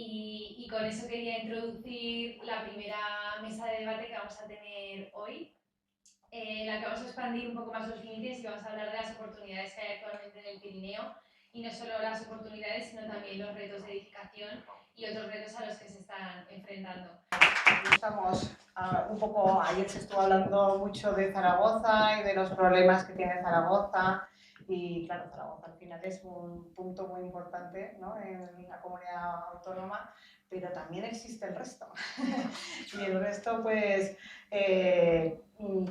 y con eso quería introducir la primera mesa de debate que vamos a tener hoy, la que vamos a expandir un poco más los límites y vamos a hablar de las oportunidades que hay actualmente en el Pirineo y no solo las oportunidades, sino también los retos de edificación y otros retos a los que se están enfrentando. Estamos un poco, ayer se estuvo hablando mucho de Zaragoza y de los problemas que tiene Zaragoza y claro, Zaragoza al final es un punto muy importante, ¿no?, en la comunidad autónoma, pero también existe el resto y el resto pues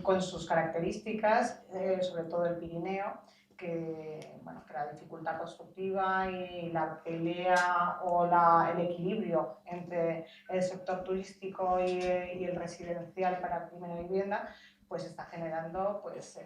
con sus características, sobre todo el Pirineo, que, bueno, que la dificultad constructiva y la pelea o el equilibrio entre el sector turístico y el residencial para primera vivienda, pues está generando pues,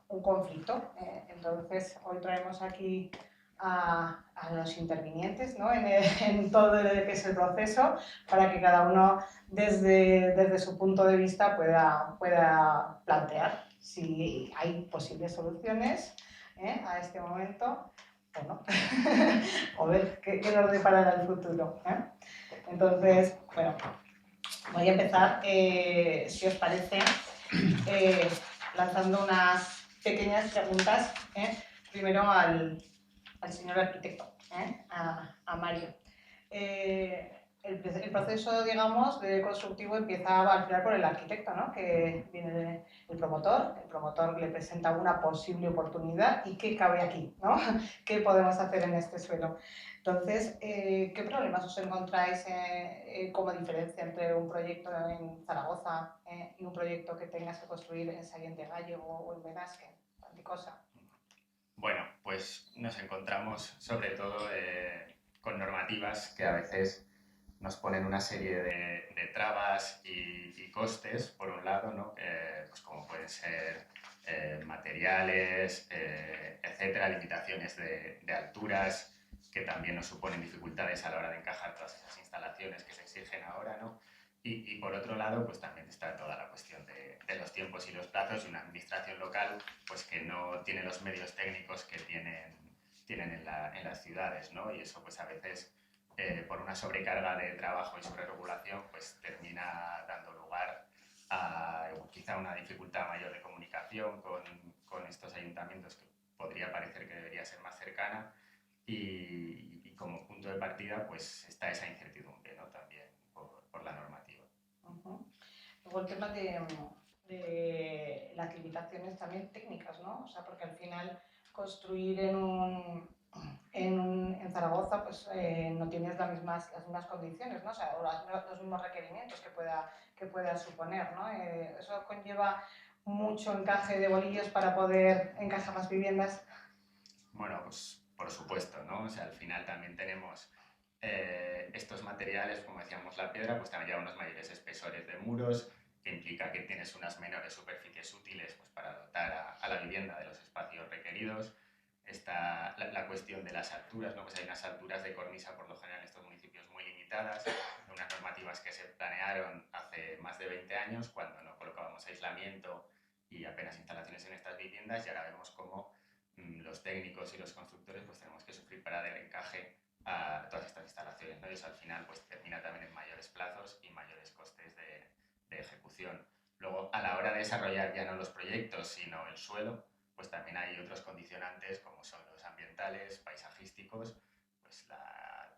un conflicto. Entonces, hoy traemos aquí a los intervinientes, ¿no?, en todo lo que es el proceso, para que cada uno desde su punto de vista pueda plantear si hay posibles soluciones a este momento o no, o ver qué nos deparará el futuro. Entonces, bueno, voy a empezar, si os parece, eh, lanzando unas pequeñas preguntas, primero al señor arquitecto, a Mario. El proceso, digamos, de constructivo empieza al final por el arquitecto, ¿no?, que viene el promotor le presenta una posible oportunidad y qué cabe aquí, ¿no? ¿Qué podemos hacer en este suelo? Entonces, ¿qué problemas os encontráis como diferencia entre un proyecto en Zaragoza y un proyecto que tengas que construir en Sallent de Gallego o en Benasque? Cosa. Bueno, pues nos encontramos sobre todo con normativas que a veces nos ponen una serie de trabas y costes, por un lado, ¿no?, pues como pueden ser materiales, etcétera, limitaciones de alturas, que también nos suponen dificultades a la hora de encajar todas esas instalaciones que se exigen ahora, ¿no? Y por otro lado, pues también está toda la cuestión de los tiempos y los plazos y una administración local pues que no tiene los medios técnicos que tienen en las ciudades, ¿no? Y eso pues a veces por una sobrecarga de trabajo y sobreregulación pues termina dando lugar a quizá una dificultad mayor de comunicación con estos ayuntamientos, que podría parecer que debería ser más cercana, y como punto de partida pues está esa incertidumbre, ¿no?, también por la normativa. Luego el tema de las limitaciones también técnicas, ¿no? O sea, porque al final construir en Zaragoza pues no tienes las mismas condiciones, ¿no? O sea, los mismos requerimientos que pueda suponer, ¿no? Eso conlleva mucho encaje de bolillos para poder encajar las viviendas. Bueno, pues por supuesto, ¿no? O sea, al final también tenemos estos materiales, como decíamos, la piedra, pues también lleva unos mayores espesores de muros, que implica que tienes unas menores superficies útiles pues, para dotar a la vivienda de los espacios requeridos. Está la cuestión de las alturas, ¿no? Pues hay unas alturas de cornisa, por lo general, en estos municipios muy limitadas, de unas normativas que se planearon hace más de 20 años, cuando no colocábamos aislamiento y apenas instalaciones en estas viviendas, y ahora vemos cómo los técnicos y los constructores pues tenemos que sufrir para dar encaje a todas estas instalaciones, ¿no? Y eso al final pues termina también en mayores plazos y mayores costes de ejecución. Luego, a la hora de desarrollar ya no los proyectos, sino el suelo, pues también hay otros condicionantes como son los ambientales, paisajísticos, pues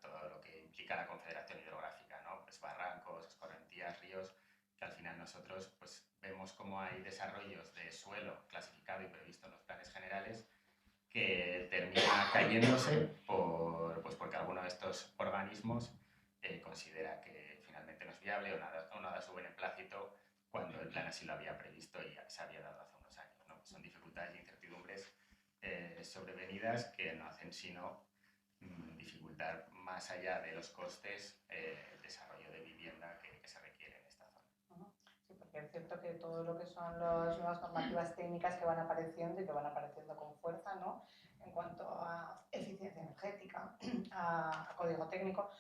todo lo que implica la confederación hidrográfica, ¿no? Pues barrancos, escorrentías, ríos, que al final nosotros pues vemos cómo hay desarrollos de suelo clasificado y previsto en los planes generales que termina cayéndose pues porque alguno de estos organismos considera que finalmente no es viable o no da su beneplácito cuando el plan así lo había previsto y se había dado hace unos años, ¿no? Son dificultades e incertidumbres sobrevenidas que no hacen sino dificultar más allá de los costes el desarrollo de vivienda que se requiere en esta zona. Sí, porque es cierto que todo lo que son las nuevas normativas técnicas que van apareciendo y que van apareciendo con fuerza, ¿no?, en cuanto a eficiencia energética, a código técnico,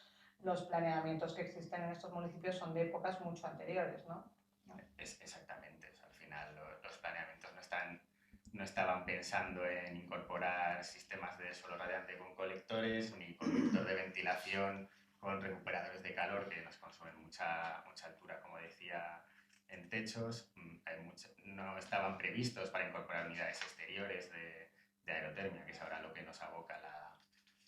los planeamientos que existen en estos municipios son de épocas mucho anteriores, ¿no? Exactamente, o sea, al final los planeamientos no estaban pensando en incorporar sistemas de suelo radiante con colectores, ni conductos de ventilación con recuperadores de calor que nos consumen mucha altura, como decía, en techos. No estaban previstos para incorporar unidades exteriores de aerotermia, que es ahora lo que nos aboca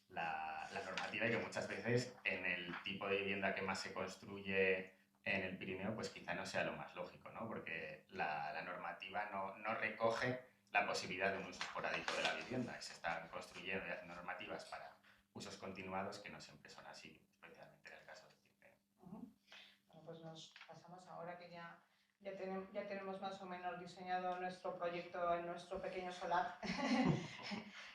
la normativa, y que muchas veces en el tipo de vivienda que más se construye en el Pirineo, pues quizá no sea lo más lógico, ¿no? Porque la normativa no recoge la posibilidad de un uso esporádico de la vivienda, y se están construyendo y haciendo normativas para usos continuados que no siempre son así, especialmente en el caso del Pirineo. Bueno, pues nos pasamos ahora que ya tenemos más o menos diseñado nuestro proyecto en nuestro pequeño solar.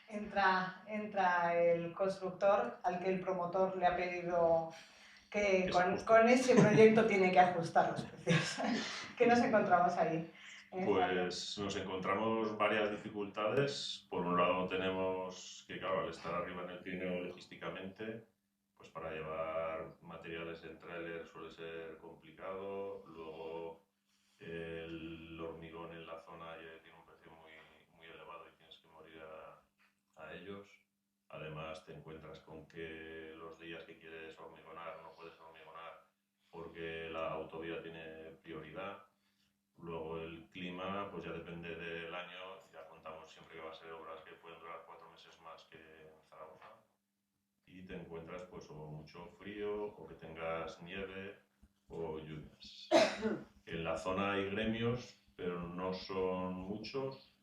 entra el constructor al que el promotor le ha pedido que con ese proyecto tiene que ajustar los precios. ¿Qué nos encontramos ahí? Pues nos encontramos varias dificultades. Por un lado tenemos que, claro, al estar arriba en el Pirineo logísticamente, pues para llevar materiales en tráiler suele ser complicado. Luego el hormigón en la zona ya tiene un precio muy elevado y tienes que morir a ellos. Además te encuentras con que los días que quieres hormigonar no puedes hormigonar porque la autovía tiene prioridad. Luego el clima, pues ya depende del año, ya contamos siempre que va a ser obras que pueden durar 4 meses más que en Zaragoza. Y te encuentras pues o mucho frío, o que tengas nieve, o lluvias. En la zona hay gremios, pero no son muchos.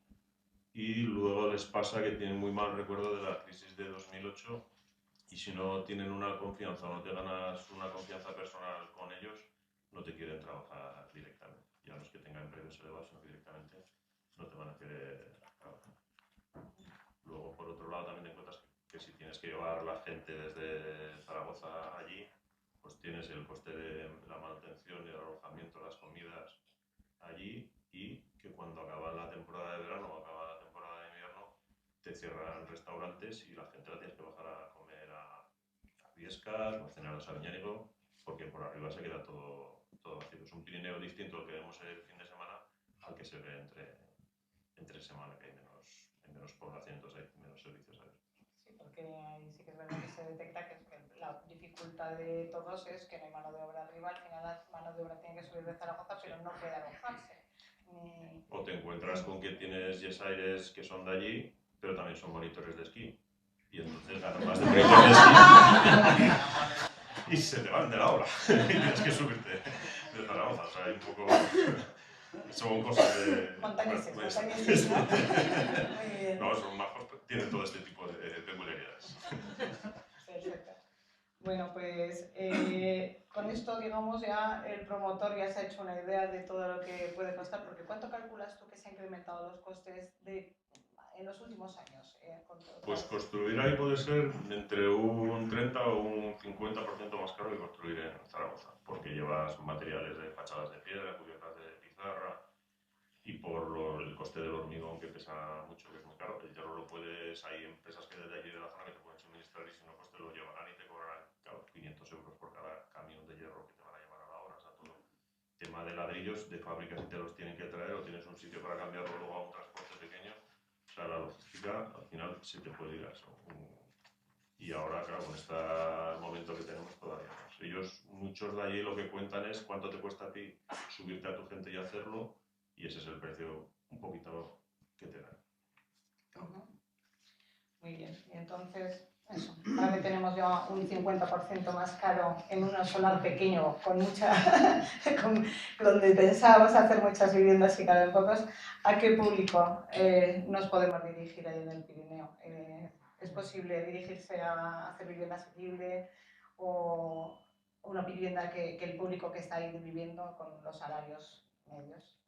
Y luego les pasa que tienen muy mal recuerdo de la crisis de 2008, y si no tienen una confianza o no te ganas una confianza personal con ellos, no te quieren trabajar directamente. Ya los que tengan precios elevados, sino que directamente no te van a querer trabajar. Luego, por otro lado, también te encuentras que si tienes que llevar la gente desde Zaragoza allí, pues tienes el coste de la manutención y el alojamiento, las comidas allí, y que cuando acaba la temporada de verano o acaba la temporada de invierno, te cierran restaurantes y la gente la tienes que bajar a comer a Viescas o a cenar a Sabiñánigo, porque por arriba se queda todo vacío. Es un Pirineo distinto al que vemos el fin de semana al que se ve entre semana, que hay menos población, entonces hay menos servicios abiertos. Sí, porque ahí sí que es verdad que se detecta que la dificultad de todos es que no hay mano de obra arriba. Al final la mano de obra tiene que subir de Zaragoza, pero no puede alojarse. O te encuentras con que tienes yesaires que son de allí, pero también son monitores de esquí. Y entonces ganan más de monitores de esquí y se te van de la obra. Y tienes que subirte de Zaragoza. O sea, hay un poco... Son cosas de... Montañeses, ¿no? Muy bien. No, son majos, tienen todo este tipo de peculiaridades. Perfecto. Bueno, pues con esto, digamos, ya el promotor ya se ha hecho una idea de todo lo que puede costar, porque ¿cuánto calculas tú que se han incrementado los costes en los últimos años? Pues construir ahí puede ser entre un 30 o un 50% más caro que construir en Zaragoza, porque llevas materiales de fachadas de piedra, cubiertas de pizarra, y por el coste del hormigón, que pesa mucho, que es muy caro. El hierro lo puedes, hay empresas que desde allí de la zona que te pueden suministrar, y si no, pues te lo llevarán y te cobrarán, claro, 500 euros por cada camión de hierro que te van a llevar a la hora. O sea, todo tema de ladrillos de fábrica, si te los tienen que traer o tienes un sitio para cambiarlo luego a un transporte pequeño, o sea, la logística al final se te puede ir a eso. Y ahora, claro, con este momento que tenemos todavía más. Ellos, muchos de allí lo que cuentan es cuánto te cuesta a ti subirte a tu gente y hacerlo, y ese es el precio un poquito que te dan. Muy bien, y entonces, eso, ahora que tenemos ya un 50% más caro en un solar pequeño, donde pensábamos hacer muchas viviendas y caben pocos, ¿a qué público nos podemos dirigir ahí en el Pirineo? ¿Es posible dirigirse a hacer vivienda asequible o una vivienda que el público que está ahí viviendo con los salarios medios?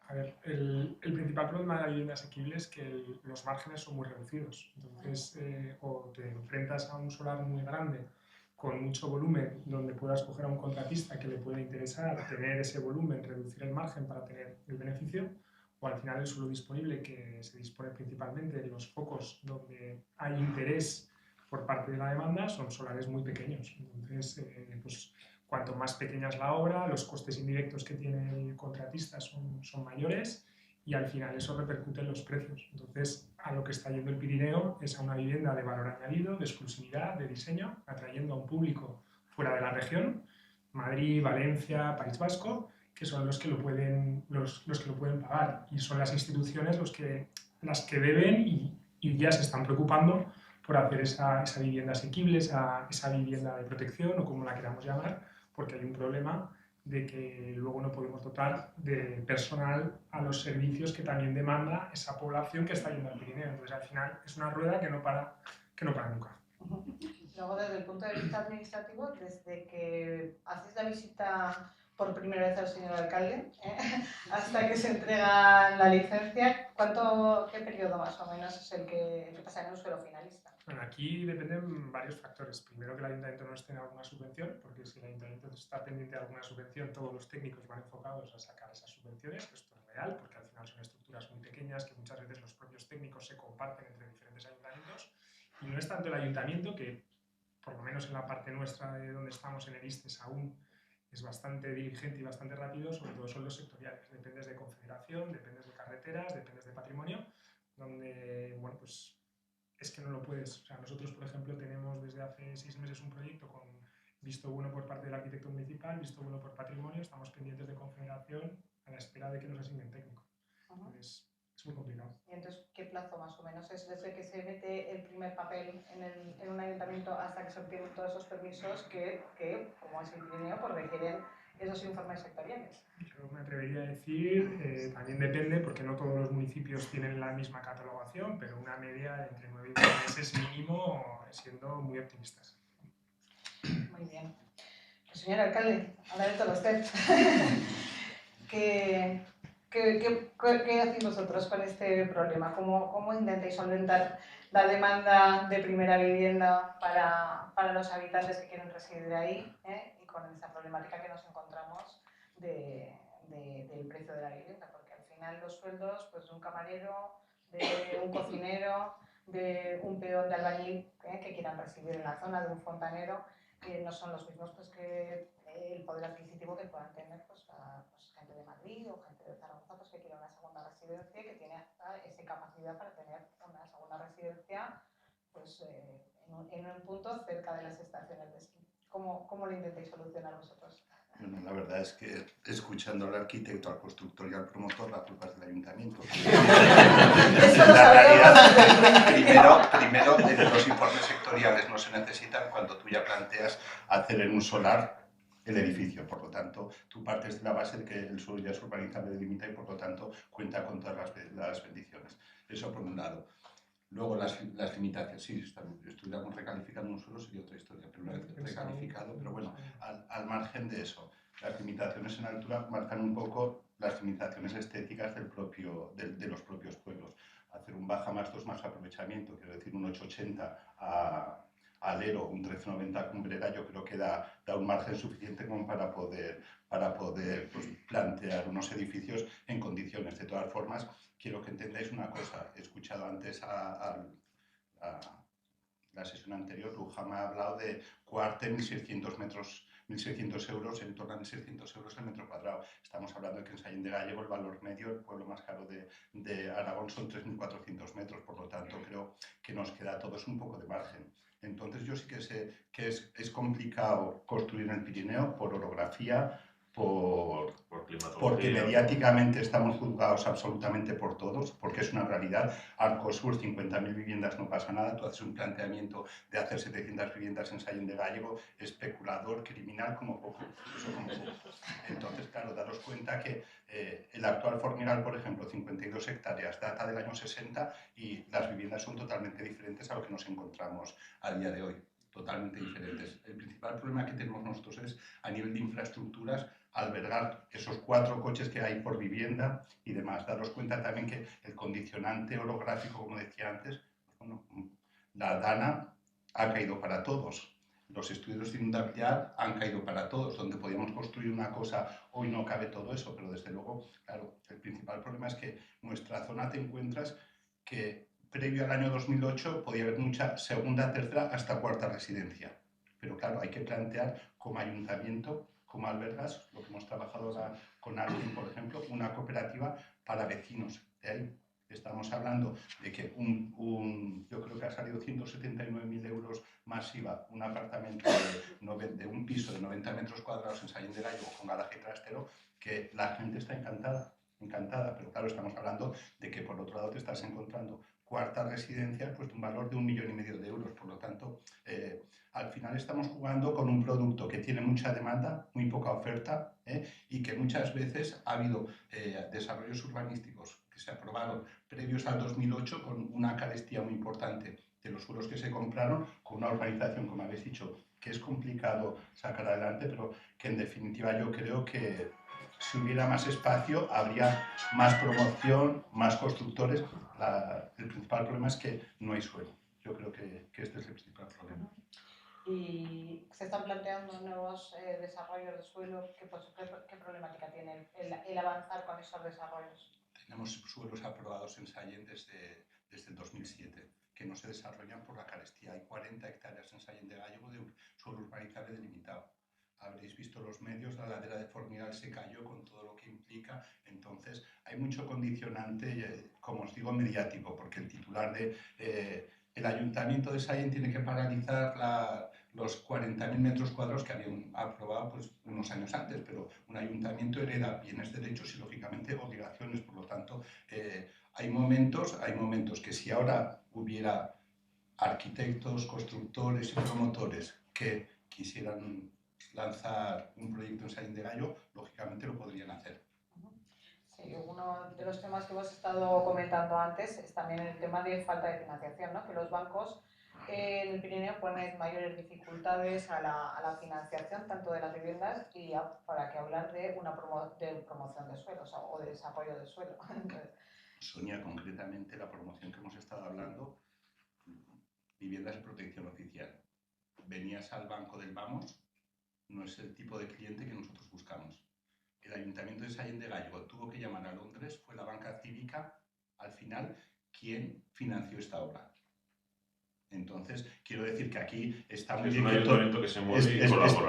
A ver, el principal problema de la vivienda asequible es que los márgenes son muy reducidos. Entonces, o te enfrentas a un solar muy grande con mucho volumen, donde puedas coger a un contratista que le pueda interesar tener ese volumen, reducir el margen para tener el beneficio, o al final el suelo disponible, que se dispone principalmente en los focos donde hay interés por parte de la demanda, son solares muy pequeños. Entonces, pues, cuanto más pequeña es la obra, los costes indirectos que tiene el contratista son mayores, y al final eso repercute en los precios. Entonces, a lo que está yendo el Pirineo es a una vivienda de valor añadido, de exclusividad, de diseño, atrayendo a un público fuera de la región, Madrid, Valencia, País Vasco, que son los que lo pueden pagar, y son las instituciones las que deben y ya se están preocupando por hacer esa vivienda asequible, esa vivienda de protección o como la queramos llamar, porque hay un problema de que luego no podemos dotar de personal a los servicios que también demanda esa población que está yendo al Pirineo. Entonces, al final, es una rueda que no para nunca. Luego, desde el punto de vista administrativo, desde que haces la visita por primera vez al señor alcalde, hasta que se entrega la licencia, ¿qué periodo más o menos es el que pasa en un suelo finalista? Bueno, aquí dependen varios factores. Primero, que el ayuntamiento no esté en alguna subvención, porque si el ayuntamiento está pendiente de alguna subvención, todos los técnicos van enfocados a sacar esas subvenciones, que esto es real, porque al final son estructuras muy pequeñas que muchas veces los propios técnicos se comparten entre diferentes ayuntamientos. Y no es tanto el ayuntamiento, que por lo menos en la parte nuestra de donde estamos en el ISTES aún es bastante diligente y bastante rápido, sobre todo son los sectoriales. Dependes de confederación, dependes de carreteras, dependes de patrimonio, donde, bueno, pues es que no lo puedes. O sea, nosotros, por ejemplo, tenemos desde hace 6 meses un proyecto con visto bueno por parte del arquitecto municipal, visto bueno por patrimonio, estamos pendientes de confederación a la espera de que nos asignen técnico. Entonces, es muy complicado. ¿Y entonces qué plazo más o menos es desde que se mete el primer papel en un ayuntamiento hasta que se obtienen todos esos permisos que como es el Pirineo, pues requieren esos informes sectoriales? Yo me atrevería a decir, también depende, porque no todos los municipios tienen la misma catalogación, pero una media de entre 9 y 10 meses mínimo, siendo muy optimistas. Muy bien. Pues, señor alcalde, ahora de todo usted. ¿Qué hacéis vosotros con este problema? ¿Cómo intentáis solventar la demanda de primera vivienda para los habitantes que quieren residir ahí, y con esa problemática que nos encontramos del precio de la vivienda? Porque al final los sueldos, pues, de un camarero, de un cocinero, de un peón de albañil que quieran residir en la zona, de un fontanero, no son los mismos, pues, que el poder adquisitivo que puedan tener, pues, gente de Madrid o gente de Zaragoza, pues, que quiere una segunda residencia, que tiene esa capacidad para tener una segunda residencia, pues, en un punto cerca de las estaciones de esquí. ¿Cómo lo intentáis solucionar vosotros? Bueno, la verdad es que escuchando al arquitecto, al constructor y al promotor, la culpa es del ayuntamiento. La realidad, primero, los informes sectoriales no se necesitan cuando tú ya planteas hacer en un solar el edificio. Por lo tanto, tú partes de la base de que el suelo ya es urbanizable, delimita y por lo tanto cuenta con todas las bendiciones. Eso por un lado. Luego las limitaciones, sí, estuviéramos recalificando un suelo sería otra historia, pero una vez recalificado, pero bueno, al margen de eso, las limitaciones en altura marcan un poco las limitaciones estéticas de los propios pueblos. Hacer un baja más 2 más aprovechamiento, quiero decir un 880 a Lero, un 1390 a Cumbrera, yo creo que da un margen suficiente como para poder pues, plantear unos edificios en condiciones. De todas formas, quiero que entendáis una cosa. He escuchado antes a la sesión anterior, Luján me ha hablado de cuarte 1.600 metros, 1.600 euros, en torno a 1.600 euros el metro cuadrado. Estamos hablando de que en Sallén de Gallego el valor medio, el pueblo más caro de Aragón, son 3.400 metros. Por lo tanto, creo que nos queda a todos un poco de margen. Entonces, yo sí que sé que es complicado construir en el Pirineo por orografía, porque mediáticamente estamos juzgados absolutamente por todos, porque es una realidad. Arcosur, 50.000 viviendas, no pasa nada. Tú haces un planteamiento de hacer 700 viviendas en Sallén de Gallego, especulador, criminal, como poco. Eso como poco. Entonces, claro, daros cuenta que el actual Formigal, por ejemplo, 52 hectáreas, data del año 60 y las viviendas son totalmente diferentes a lo que nos encontramos a día de hoy. Totalmente diferentes. El principal problema que tenemos nosotros es, a nivel de infraestructuras, albergar esos 4 coches que hay por vivienda y demás. Daros cuenta también que el condicionante orográfico, como decía antes, bueno, la DANA ha caído para todos. Los estudios de inundabilidad han caído para todos. Donde podíamos construir una cosa, hoy no cabe todo eso, pero desde luego, claro, el principal problema es que nuestra zona te encuentras que previo al año 2008 podía haber mucha segunda, tercera, hasta cuarta residencia. Pero claro, hay que plantear como ayuntamiento, como albergas, lo que hemos trabajado ahora con alguien, por ejemplo, una cooperativa para vecinos. De ahí Estamos hablando de que yo creo que ha salido 179.000 euros masiva, un apartamento de un piso de 90 metros cuadrados en Sallent de Gallo con garaje trastero, que la gente está encantada, pero claro, estamos hablando de que por otro lado te estás encontrando cuartas residencias pues, de un valor de 1,5 millones de euros, por lo tanto, al final estamos jugando con un producto que tiene mucha demanda, muy poca oferta, y que muchas veces ha habido desarrollos urbanísticos que se aprobaron previos al 2008 con una carestía muy importante de los suelos que se compraron, con una urbanización, como habéis dicho, que es complicado sacar adelante, pero que en definitiva yo creo que si hubiera más espacio habría más promoción, más constructores. El principal problema es que no hay suelo. Yo creo que este es el principal problema. Y se están planteando nuevos desarrollos de suelo. ¿Qué problemática tiene el avanzar con esos desarrollos? Tenemos suelos aprobados en Sallent desde el 2007 que no se desarrollan por la carestía. Hay 40 hectáreas en Sallent de Gallego de suelo urbanizable delimitado. Habréis visto los medios, la ladera de Formigal se cayó con todo lo que implica. Entonces, hay mucho condicionante, como os digo, mediático, porque el titular el Ayuntamiento de Sallent tiene que paralizar los 40.000 metros cuadrados que habían aprobado pues, unos años antes, pero un ayuntamiento hereda bienes, derechos y, lógicamente, obligaciones. Por lo tanto, hay momentos que si ahora hubiera arquitectos, constructores y promotores que quisieran lanzar un proyecto en Sallent de Gallo, lógicamente lo podrían hacer. Sí, uno de los temas que hemos estado comentando antes es también el tema de falta de financiación, ¿no? Que los bancos en el Pirineo ponen mayores dificultades a la financiación tanto de las viviendas y para que hablar de promoción de suelos o de desarrollo de suelo. Sonia, concretamente la promoción que hemos estado hablando, viviendas de protección oficial. Venías al banco del Vamos, no es el tipo de cliente que nosotros buscamos. El Ayuntamiento de Sallent de Gallego tuvo que llamar a Londres, fue la banca cívica, al final, quien financió esta obra. Entonces, quiero decir que aquí está muy bien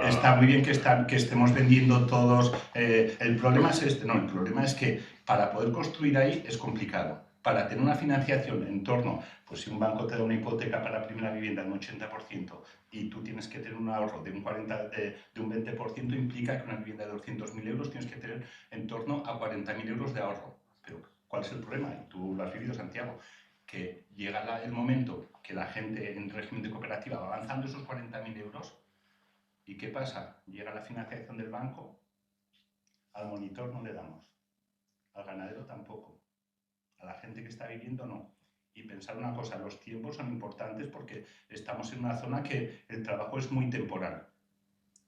está muy bien que estemos vendiendo todos. El problema es el problema es que para poder construir ahí es complicado. Para tener una financiación en torno, pues si un banco te da una hipoteca para la primera vivienda de un 80% y tú tienes que tener un ahorro de un 20%, implica que una vivienda de 200.000 euros tienes que tener en torno a 40.000 euros de ahorro. Pero, ¿cuál es el problema? Y tú lo has vivido, Santiago, que llega el momento que la gente en régimen de cooperativa va avanzando esos 40.000 euros y ¿qué pasa? Llega la financiación del banco, al monitor no le damos, al ganadero tampoco, a la gente que está viviendo no. Y pensar una cosa, los tiempos son importantes porque estamos en una zona que el trabajo es muy temporal.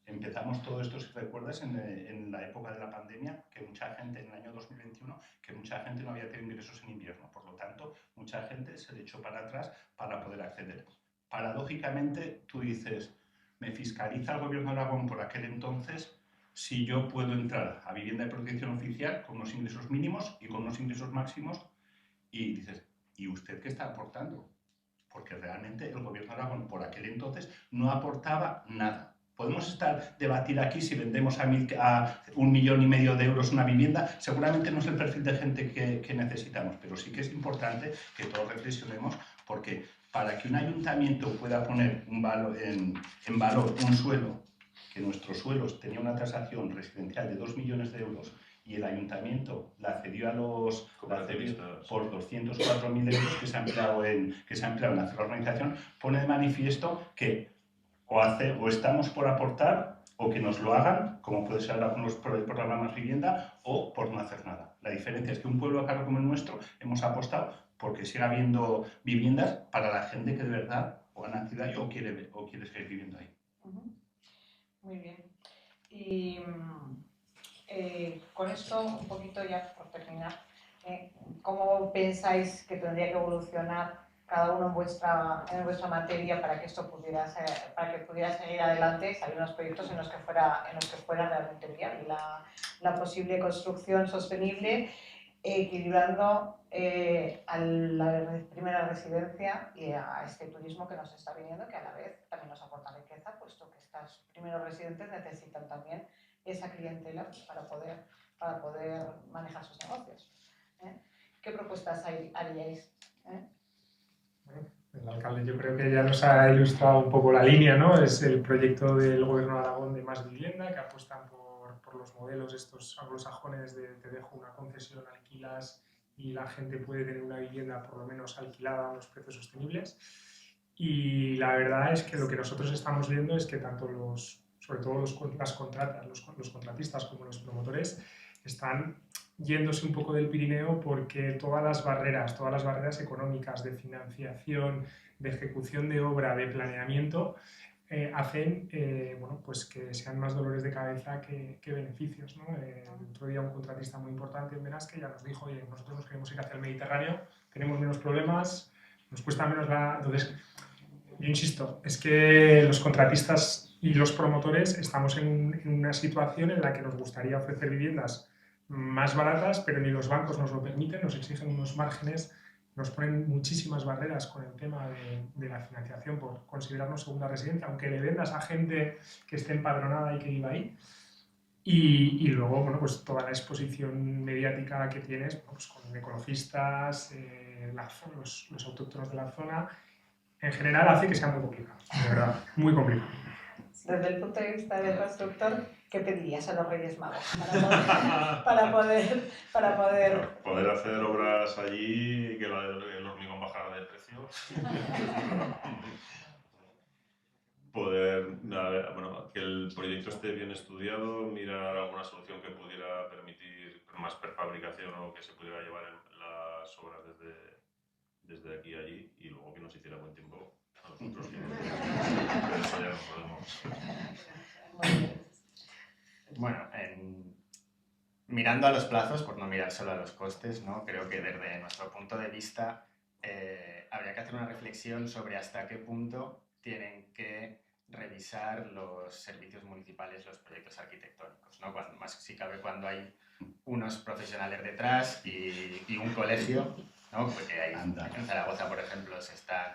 Empezamos todo esto, si recuerdas, en la época de la pandemia, que mucha gente, en el año 2021, que mucha gente no había tenido ingresos en invierno. Por lo tanto, mucha gente se le echó para atrás para poder acceder. Paradójicamente, tú dices, me fiscaliza el Gobierno de Aragón por aquel entonces si yo puedo entrar a vivienda de protección oficial con unos ingresos mínimos y con unos ingresos máximos, y dices, ¿y usted qué está aportando? Porque realmente el Gobierno de Aragón por aquel entonces no aportaba nada. Podemos debatir aquí si vendemos a 1,5 millones de euros una vivienda. Seguramente no es el perfil de gente que necesitamos, pero sí que es importante que todos reflexionemos porque para que un ayuntamiento pueda poner en valor un suelo, que nuestros suelos tenía una tasación residencial de 2 millones de euros y el ayuntamiento la cedió a los por 204.000 euros que se ha empleado en hacer la organización, pone de manifiesto que o estamos por aportar o que nos lo hagan, como puede ser algunos por el programa Más Vivienda, o por no hacer nada. La diferencia es que un pueblo caro como el nuestro hemos apostado porque siga habiendo viviendas para la gente que de verdad o ha nacido ahí o quiere seguir viviendo ahí. Muy bien. Y con esto, un poquito ya por terminar, ¿cómo pensáis que tendría que evolucionar cada uno en vuestra materia para que esto pudiera seguir adelante? Hay unos proyectos en los que fuera realmente viable la posible construcción sostenible, equilibrando a la primera residencia y a este turismo que nos está viniendo, que a la vez también nos aporta riqueza, puesto que estos primeros residentes necesitan también esa clientela para poder manejar sus negocios. ¿qué propuestas haríais? El alcalde yo creo que ya nos ha ilustrado un poco la línea, ¿no? Es el proyecto del Gobierno de Aragón de Más Vivienda, que apuestan por los modelos estos anglosajones de te dejo una concesión, alquilas y la gente puede tener una vivienda por lo menos alquilada a unos precios sostenibles. Y la verdad es que lo que nosotros estamos viendo es que tanto sobre todo los contratistas como los promotores están yéndose un poco del Pirineo porque todas las barreras económicas, de financiación, de ejecución de obra, de planeamiento, hacen bueno, pues que sean más dolores de cabeza que beneficios, ¿no? El otro día un contratista muy importante en Benasque ya nos dijo, oye, nosotros nos queremos ir hacia el Mediterráneo, tenemos menos problemas, nos cuesta menos la... Entonces, yo insisto, es que los contratistas y los promotores estamos en una situación en la que nos gustaría ofrecer viviendas más baratas, pero ni los bancos nos lo permiten, nos exigen unos márgenes, nos ponen muchísimas barreras con el tema de la financiación por considerarnos segunda residencia, aunque le vendas a gente que esté empadronada y que viva ahí. Y luego, bueno, pues toda la exposición mediática que tienes, bueno, pues con ecologistas, los autóctonos de la zona, en general hace que sea muy complicado, de verdad, muy complicado. Desde el punto de vista del constructor, ¿qué pedirías a los Reyes Magos para poder hacer obras allí y que el hormigón bajara de precio? Bueno, que el proyecto esté bien estudiado, mirar alguna solución que pudiera permitir más prefabricación o que se pudiera llevar las obras desde aquí a allí y luego que nos hiciera buen tiempo a nosotros. Pero eso ya no podemos. Bueno, mirando a los plazos, por no mirar solo a los costes, ¿no? Creo que desde nuestro punto de vista habría que hacer una reflexión sobre hasta qué punto tienen que revisar los servicios municipales los proyectos arquitectónicos, ¿no? Más si cabe cuando hay unos profesionales detrás y un colegio, ¿no? Porque ahí, en Zaragoza, por ejemplo, se están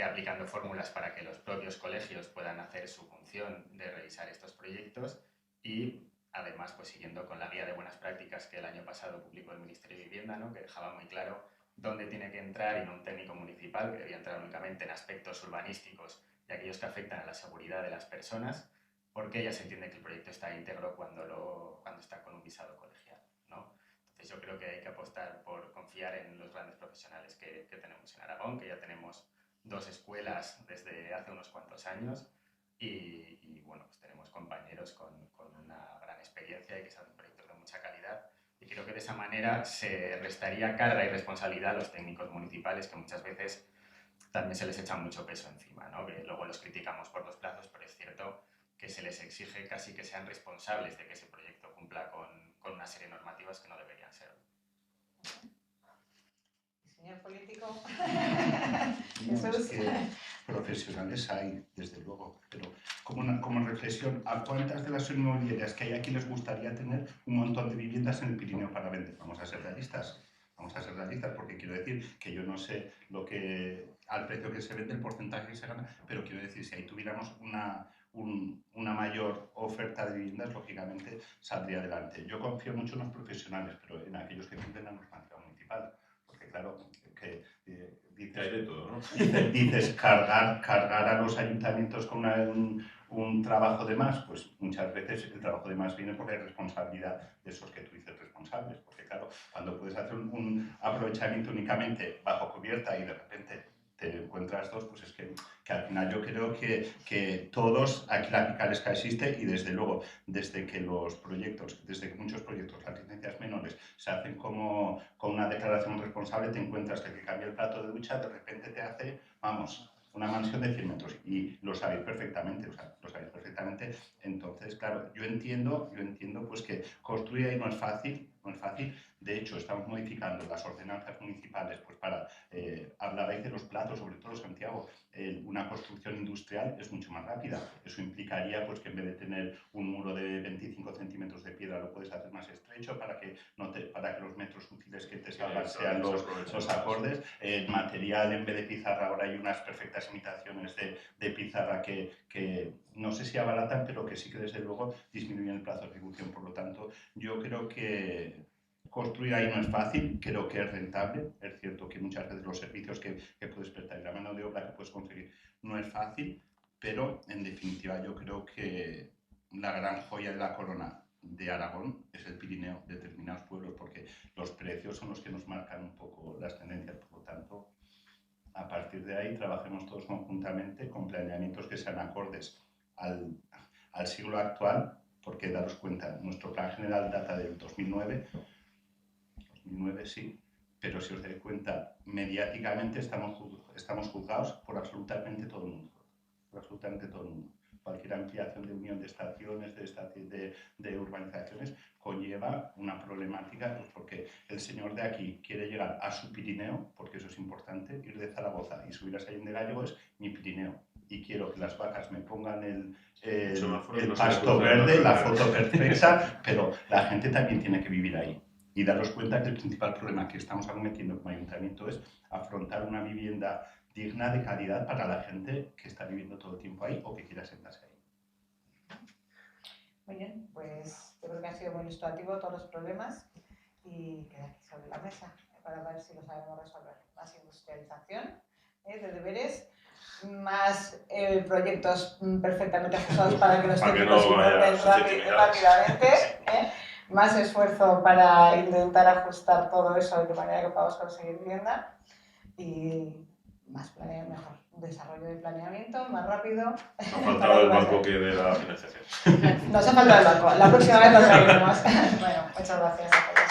aplicando fórmulas para que los propios colegios puedan hacer su función de revisar estos proyectos y además pues siguiendo con la guía de buenas prácticas que el año pasado publicó el Ministerio de Vivienda, ¿no? Que dejaba muy claro dónde tiene que entrar y no un técnico municipal que debía entrar únicamente en aspectos urbanísticos y aquellos que afectan a la seguridad de las personas, porque ya se entiende que el proyecto está íntegro cuando está con un visado colegial, ¿no? Entonces yo creo que hay que apostar por confiar en los grandes profesionales que tenemos en Aragón, que ya tenemos 2 escuelas desde hace unos cuantos años y bueno, pues tenemos compañeros con una gran experiencia y que saben proyectos de mucha calidad y creo que de esa manera se restaría carga y responsabilidad a los técnicos municipales que muchas veces también se les echa mucho peso encima, ¿no? Que luego los criticamos por los plazos, pero es cierto que se les exige casi que sean responsables de que ese proyecto cumpla con una serie de normativas que no deberían ser. Señor político. No, es que profesionales hay, desde luego, pero como reflexión, ¿a cuántas de las inmobiliarias que hay aquí les gustaría tener un montón de viviendas en el Pirineo para vender? Vamos a ser realistas. Vamos a ser realistas porque quiero decir que yo no sé al precio que se vende, el porcentaje que se gana, pero quiero decir, si ahí tuviéramos una mayor oferta de viviendas, lógicamente saldría adelante. Yo confío mucho en los profesionales, pero en aquellos que cumplen la normativa municipal. Porque claro, Hay de todo, ¿no? dices cargar a los ayuntamientos con un trabajo de más, pues muchas veces el trabajo de más viene por la responsabilidad de esos que tú dices responsables. Porque claro, cuando puedes hacer un aprovechamiento únicamente bajo cubierta y de repente te encuentras 2, pues es que al final yo creo que todos, aquí la picaresca existe y desde luego, desde que muchos proyectos, las licencias menores, se hacen con una declaración responsable, te encuentras que el que cambia el plato de ducha de repente te hace, vamos, una mansión de 100 metros y lo sabéis perfectamente, Entonces, claro, yo entiendo pues que construir ahí no es fácil. De hecho, estamos modificando las ordenanzas municipales pues para hablabais de los platos, sobre todo Santiago, una construcción industrial es mucho más rápida. Eso implicaría pues que en vez de tener un muro de 25 centímetros de piedra lo puedes hacer más estrecho para que los metros útiles que te salgan sean los acordes. El material, en vez de pizarra, ahora hay unas perfectas imitaciones de pizarra que no sé si abaratan, pero que sí que desde luego disminuyen el plazo de ejecución. Por lo tanto, yo creo que construir ahí no es fácil, creo que es rentable. Es cierto que muchas veces los servicios que puedes prestar y la mano de obra que puedes conseguir no es fácil, pero en definitiva yo creo que la gran joya de la corona de Aragón es el Pirineo, determinados pueblos, porque los precios son los que nos marcan un poco las tendencias. Por lo tanto, a partir de ahí trabajemos todos conjuntamente con planeamientos que sean acordes al siglo actual, porque daros cuenta, nuestro plan general data del 2009 sí, pero si os dais cuenta, mediáticamente estamos juzgados por absolutamente todo el mundo. Por absolutamente todo el mundo. Cualquier ampliación de unión de estaciones, de urbanizaciones, conlleva una problemática, pues porque el señor de aquí quiere llegar a su Pirineo, porque eso es importante, ir de Zaragoza y subir a Sallén de Gallego es mi Pirineo. Y quiero que las vacas me pongan el pasto verde, la foto perfecta, pero la gente también tiene que vivir ahí. Y daros cuenta que el principal problema que estamos acometiendo como ayuntamiento es afrontar una vivienda digna, de calidad para la gente que está viviendo todo el tiempo ahí o que quiera sentarse ahí. Muy bien, pues yo creo que ha sido muy ilustrativo todos los problemas y queda aquí sobre la mesa para ver si lo sabemos resolver. Más industrialización de deberes, más proyectos perfectamente ajustados para que los técnicos invierten rápidamente, más esfuerzo para intentar ajustar todo eso de manera que podamos conseguir vivienda y más mejor desarrollo de planeamiento, más rápido. Nos ha faltado el banco que de la financiación. Nos ha faltado el banco, la próxima vez lo traeremos. Bueno, muchas gracias a todos.